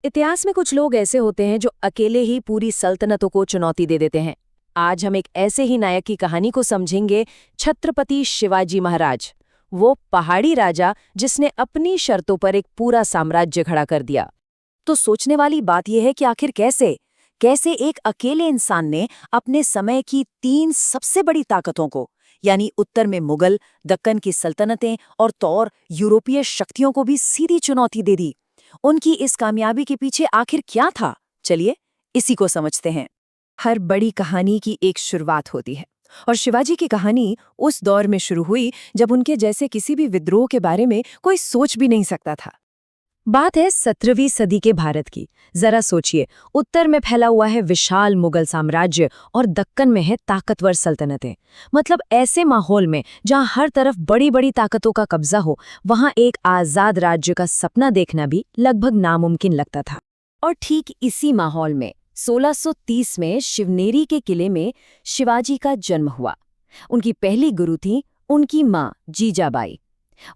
इतिहास में कुछ लोग ऐसे होते हैं जो अकेले ही पूरी सल्तनतों को चुनौती दे देते हैं। आज हम एक ऐसे ही नायक की कहानी को समझेंगे, छत्रपति शिवाजी महाराज। वो पहाड़ी राजा जिसने अपनी शर्तों पर एक पूरा साम्राज्य खड़ा कर दिया। तो सोचने वाली बात यह है कि आखिर कैसे कैसे एक अकेले इंसान ने अपने समय की तीन सबसे बड़ी ताकतों को, यानी उत्तर में मुगल, दक्कन की सल्तनतें और तौर यूरोपीय शक्तियों को भी सीधी चुनौती दे दी। उनकी इस कामयाबी के पीछे आखिर क्या था? चलिए इसी को समझते हैं। हर बड़ी कहानी की एक शुरुआत होती है, और शिवाजी की कहानी उस दौर में शुरू हुई जब उनके जैसे किसी भी विद्रोह के बारे में कोई सोच भी नहीं सकता था। बात है 17वीं सदी के भारत की। जरा सोचिए, उत्तर में फैला हुआ है विशाल मुगल साम्राज्य और दक्कन में है ताकतवर सल्तनतें। मतलब ऐसे माहौल में जहां हर तरफ बड़ी बड़ी ताकतों का कब्जा हो, वहां एक आजाद राज्य का सपना देखना भी लगभग नामुमकिन लगता था। और ठीक इसी माहौल में 1630 में शिवनेरी के किले में शिवाजी का जन्म हुआ। उनकी पहली गुरु थी उनकी मां जीजाबाई।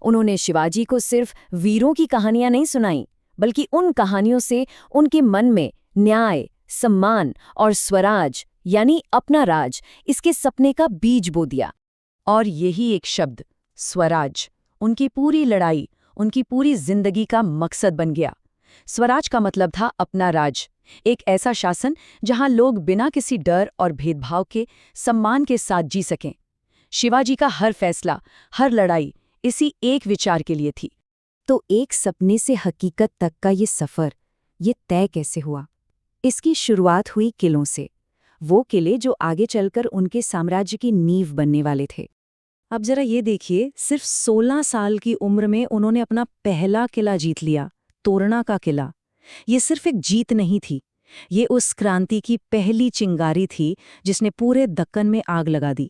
उन्होंने शिवाजी को सिर्फ वीरों की कहानियां नहीं सुनाई, बल्कि उन कहानियों से उनके मन में न्याय, सम्मान और स्वराज, यानी अपना राज, इसके सपने का बीज बो दिया। और यही एक शब्द, स्वराज, उनकी पूरी लड़ाई, उनकी पूरी जिंदगी का मकसद बन गया। स्वराज का मतलब था अपना राज, एक ऐसा शासन जहां लोग बिना किसी डर और भेदभाव के सम्मान के साथ जी सकें। शिवाजी का हर फैसला, हर लड़ाई इसी एक विचार के लिए थी। तो एक सपने से हकीकत तक का ये सफर, ये तय कैसे हुआ? इसकी शुरुआत हुई किलों से। वो किले जो आगे चलकर उनके साम्राज्य की नींव बनने वाले थे। अब जरा ये देखिए, सिर्फ 16 साल की उम्र में उन्होंने अपना पहला किला जीत लिया, तोरणा का किला। ये सिर्फ एक जीत नहीं थी, ये उस क्रांति की पहली चिंगारी थी जिसने पूरे दक्कन में आग लगा दी।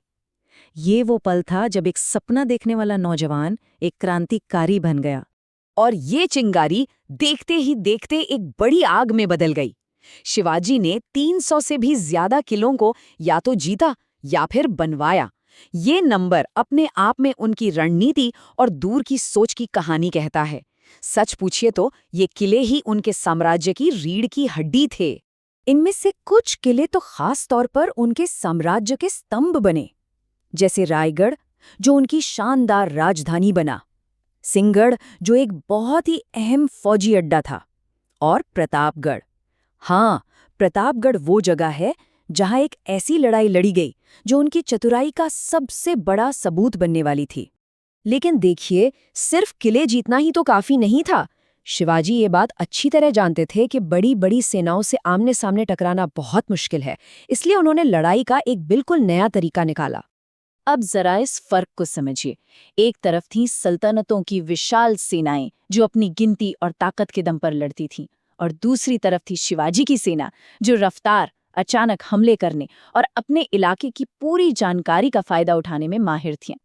ये वो पल था जब एक सपना देखने वाला नौजवान एक क्रांतिकारी बन गया। और ये चिंगारी देखते ही देखते एक बड़ी आग में बदल गई। शिवाजी ने 300 से भी ज्यादा किलों को या तो जीता या फिर बनवाया। ये नंबर अपने आप में उनकी रणनीति और दूर की सोच की कहानी कहता है। सच पूछिए तो ये किले ही उनके साम्राज्य की रीढ़ की हड्डी थे। इनमें से कुछ किले तो खास तौर पर उनके साम्राज्य के स्तंभ बने, जैसे रायगढ़, जो उनकी शानदार राजधानी बना, सिंहगढ़, जो एक बहुत ही अहम फौजी अड्डा था, और प्रतापगढ़। हाँ, प्रतापगढ़ वो जगह है जहां एक ऐसी लड़ाई लड़ी गई जो उनकी चतुराई का सबसे बड़ा सबूत बनने वाली थी। लेकिन देखिए, सिर्फ किले जीतना ही तो काफी नहीं था। शिवाजी ये बात अच्छी तरह जानते थे कि बड़ी बड़ी सेनाओं से आमने सामने टकराना बहुत मुश्किल है, इसलिए उन्होंने लड़ाई का एक बिल्कुल नया तरीका निकाला। अब जरा इस फर्क को समझिए। एक तरफ थीं सल्तनतों की विशाल सेनाएं जो अपनी गिनती और ताकत के दम पर लड़ती थीं, और दूसरी तरफ थी शिवाजी की सेना जो रफ्तार, अचानक हमले करने और अपने इलाके की पूरी जानकारी का फायदा उठाने में माहिर थीं।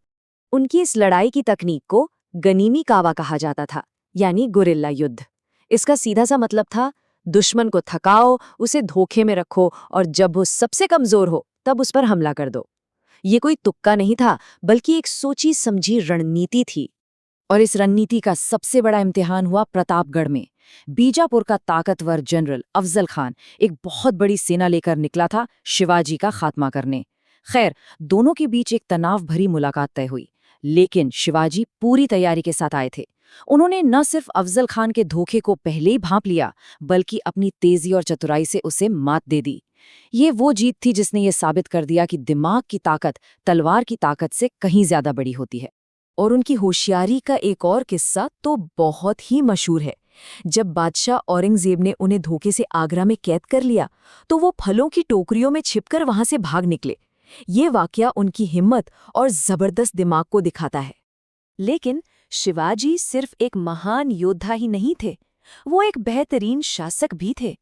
उनकी इस लड़ाई की तकनीक को गनीमी कावा कहा जाता था, यानी गुरिल्ला युद्ध। इसका सीधा सा मतलब था, दुश्मन को थकाओ, उसे धोखे में रखो, और जब वो सबसे कमजोर हो तब उस पर हमला कर दो। ये कोई तुक्का नहीं था, बल्कि एक सोची समझी रणनीति थी। और इस रणनीति का सबसे बड़ा इम्तिहान हुआ प्रतापगढ़ में। बीजापुर का ताकतवर जनरल अफजल खान एक बहुत बड़ी सेना लेकर निकला था शिवाजी का खात्मा करने। खैर, दोनों के बीच एक तनाव भरी मुलाकात तय हुई, लेकिन शिवाजी पूरी तैयारी के साथ आए थे। उन्होंने न सिर्फ अफजल खान के धोखे को पहले ही भांप लिया, बल्कि अपनी तेजी और चतुराई से उसे मात दे दी। ये वो जीत थी जिसने ये साबित कर दिया कि दिमाग की ताकत तलवार की ताकत से कहीं ज्यादा बड़ी होती है। और उनकी होशियारी का एक और किस्सा तो बहुत ही मशहूर है। जब बादशाह औरंगजेब ने उन्हें धोखे से आगरा में कैद कर लिया, तो वो फलों की टोकरियों में छिपकर वहां से भाग निकले। ये वाकया उनकी हिम्मत और जबरदस्त दिमाग को दिखाता है। लेकिन शिवाजी सिर्फ एक महान योद्धा ही नहीं थे, वो एक बेहतरीन शासक भी थे,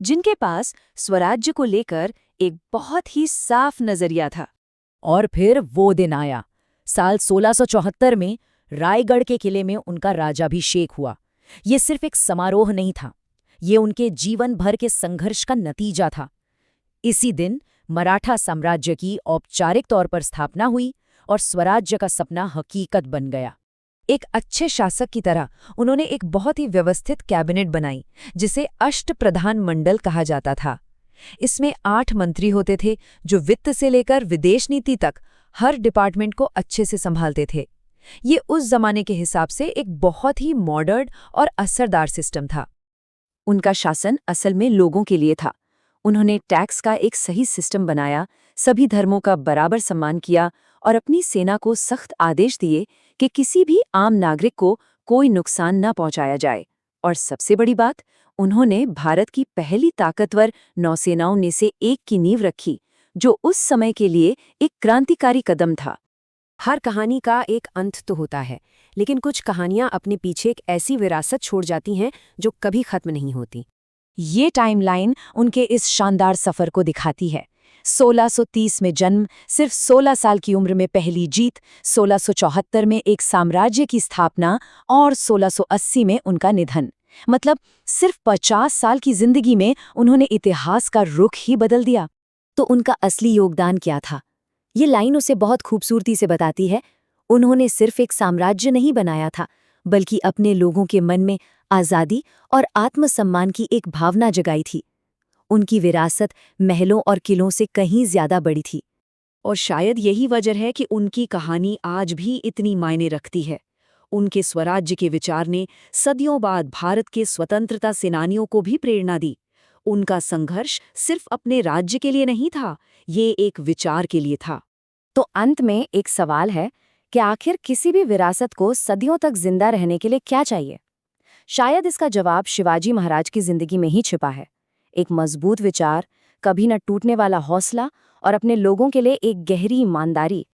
जिनके पास स्वराज्य को लेकर एक बहुत ही साफ नजरिया था। और फिर वो दिन आया, साल 1674 में रायगढ़ के किले में उनका राजाभिषेक हुआ। ये सिर्फ एक समारोह नहीं था, ये उनके जीवन भर के संघर्ष का नतीजा था। इसी दिन मराठा साम्राज्य की औपचारिक तौर पर स्थापना हुई और स्वराज्य का सपना हकीकत बन गया। एक अच्छे शासक की तरह उन्होंने एक बहुत ही व्यवस्थित कैबिनेट बनाई, जिसे अष्टप्रधान मंडल कहा जाता था। इसमें 8 मंत्री होते थे जो वित्त से लेकर विदेश नीति तक हर डिपार्टमेंट को अच्छे से संभालते थे। ये उस जमाने के हिसाब से एक बहुत ही मॉडर्न और असरदार सिस्टम था। उनका शासन असल में लोगों के लिए था। उन्होंने टैक्स का एक सही सिस्टम बनाया, सभी धर्मों का बराबर सम्मान किया और अपनी सेना को सख्त आदेश दिए कि किसी भी आम नागरिक को कोई नुकसान न पहुंचाया जाए। और सबसे बड़ी बात, उन्होंने भारत की पहली ताकतवर नौसेनाओं में से एक की नींव रखी, जो उस समय के लिए एक क्रांतिकारी कदम था। हर कहानी का एक अंत तो होता है, लेकिन कुछ कहानियां अपने पीछे एक ऐसी विरासत छोड़ जाती हैं जो कभी खत्म नहीं होती। ये टाइमलाइन उनके इस शानदार सफर को दिखाती है। 1630 में जन्म, सिर्फ 16 साल की उम्र में पहली जीत, 1674 में एक साम्राज्य की स्थापना और 1680 में उनका निधन। मतलब सिर्फ 50 साल की जिंदगी में उन्होंने इतिहास का रुख ही बदल दिया। तो उनका असली योगदान क्या था? ये लाइन उसे बहुत खूबसूरती से बताती है। उन्होंने सिर्फ एक साम्राज्य नहीं बनाया था, बल्कि अपने लोगों के मन में आज़ादी और आत्मसम्मान की एक भावना जगाई थी। उनकी विरासत महलों और किलों से कहीं ज्यादा बड़ी थी। और शायद यही वजह है कि उनकी कहानी आज भी इतनी मायने रखती है। उनके स्वराज्य के विचार ने सदियों बाद भारत के स्वतंत्रता सेनानियों को भी प्रेरणा दी। उनका संघर्ष सिर्फ अपने राज्य के लिए नहीं था, ये एक विचार के लिए था। तो अंत में एक सवाल है कि आखिर किसी भी विरासत को सदियों तक जिंदा रहने के लिए क्या चाहिए? शायद इसका जवाब शिवाजी महाराज की जिंदगी में ही छिपा है। एक मजबूत विचार, कभी न टूटने वाला हौसला और अपने लोगों के लिए एक गहरी ईमानदारी।